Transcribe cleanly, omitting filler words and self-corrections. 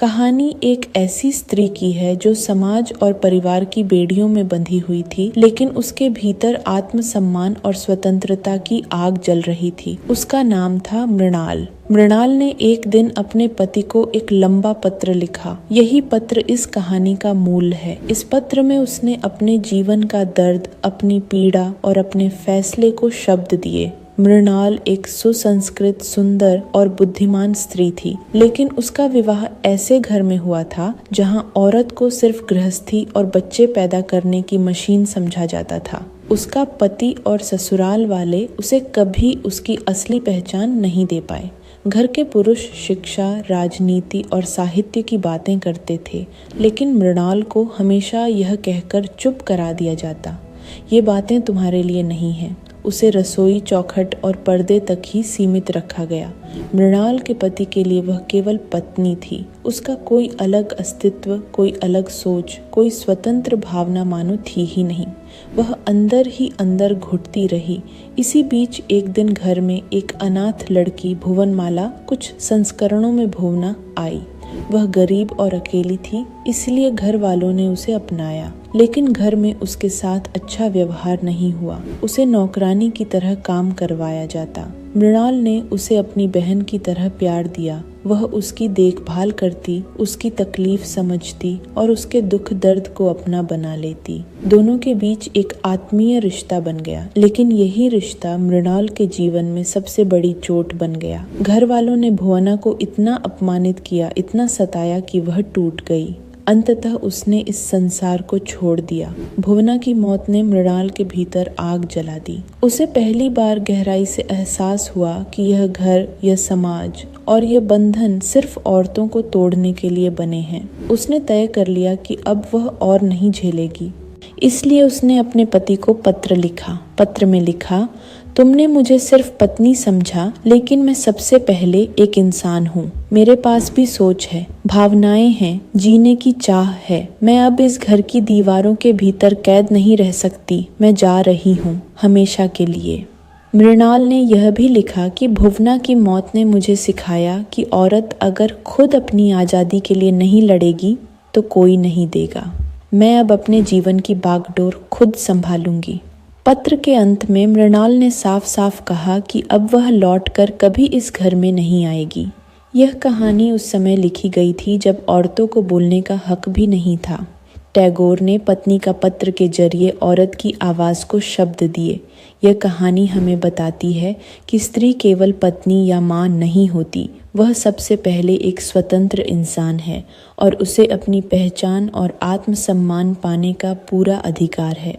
कहानी एक ऐसी स्त्री की है जो समाज और परिवार की बेड़ियों में बंधी हुई थी, लेकिन उसके भीतर आत्मसम्मान और स्वतंत्रता की आग जल रही थी। उसका नाम था मृणाल। मृणाल ने एक दिन अपने पति को एक लंबा पत्र लिखा। यही पत्र इस कहानी का मूल है। इस पत्र में उसने अपने जीवन का दर्द, अपनी पीड़ा और अपने फैसले को शब्द दिए। मृणाल एक सुसंस्कृत, सुंदर और बुद्धिमान स्त्री थी, लेकिन उसका विवाह ऐसे घर में हुआ था जहां औरत को सिर्फ गृहस्थी और बच्चे पैदा करने की मशीन समझा जाता था। उसका पति और ससुराल वाले उसे कभी उसकी असली पहचान नहीं दे पाए। घर के पुरुष शिक्षा, राजनीति और साहित्य की बातें करते थे, लेकिन मृणाल को हमेशा यह कहकर चुप करा दिया जाता, ये बातें तुम्हारे लिए नहीं हैं। उसे रसोई, चौखट और पर्दे तक ही सीमित रखा गया। मृणाल के पति के लिए वह केवल पत्नी थी। उसका कोई अलग अस्तित्व, कोई अलग सोच, कोई स्वतंत्र भावना मानो थी ही नहीं। वह अंदर ही अंदर घुटती रही। इसी बीच एक दिन घर में एक अनाथ लड़की भुवनमाला कुछ संस्करणों में भुवना आई। वह गरीब और अकेली थी, इसलिए घर वालों ने उसे अपनाया, लेकिन घर में उसके साथ अच्छा व्यवहार नहीं हुआ। उसे नौकरानी की तरह काम करवाया जाता। मृणाल ने उसे अपनी बहन की तरह प्यार दिया। वह उसकी देखभाल करती, उसकी तकलीफ समझती और उसके दुख दर्द को अपना बना लेती। दोनों के बीच एक आत्मीय रिश्ता बन गया, लेकिन यही रिश्ता मृणाल के जीवन में सबसे बड़ी चोट बन गया। घर वालों ने भुवना को इतना अपमानित किया, इतना सताया कि वह टूट गई। अंततः उसने इस संसार को छोड़ दिया। भुवना की मौत ने मृणाल के भीतर आग जला दी। उसे पहली बार गहराई से एहसास हुआ कि यह घर, यह समाज और यह बंधन सिर्फ औरतों को तोड़ने के लिए बने हैं। उसने तय कर लिया कि अब वह और नहीं झेलेगी। इसलिए उसने अपने पति को पत्र लिखा। पत्र में लिखा, तुमने मुझे सिर्फ पत्नी समझा, लेकिन मैं सबसे पहले एक इंसान हूँ। मेरे पास भी सोच है, भावनाएं हैं, जीने की चाह है। मैं अब इस घर की दीवारों के भीतर कैद नहीं रह सकती। मैं जा रही हूँ, हमेशा के लिए। मृणाल ने यह भी लिखा कि भुवना की मौत ने मुझे सिखाया कि औरत अगर खुद अपनी आज़ादी के लिए नहीं लड़ेगी तो कोई नहीं देगा। मैं अब अपने जीवन की बागडोर खुद संभालूंगी। पत्र के अंत में मृणाल ने साफ साफ कहा कि अब वह लौटकर कभी इस घर में नहीं आएगी। यह कहानी उस समय लिखी गई थी जब औरतों को बोलने का हक भी नहीं था। टैगोर ने पत्नी का पत्र के जरिए औरत की आवाज़ को शब्द दिए। यह कहानी हमें बताती है कि स्त्री केवल पत्नी या माँ नहीं होती, वह सबसे पहले एक स्वतंत्र इंसान है और उसे अपनी पहचान और आत्मसम्मान पाने का पूरा अधिकार है।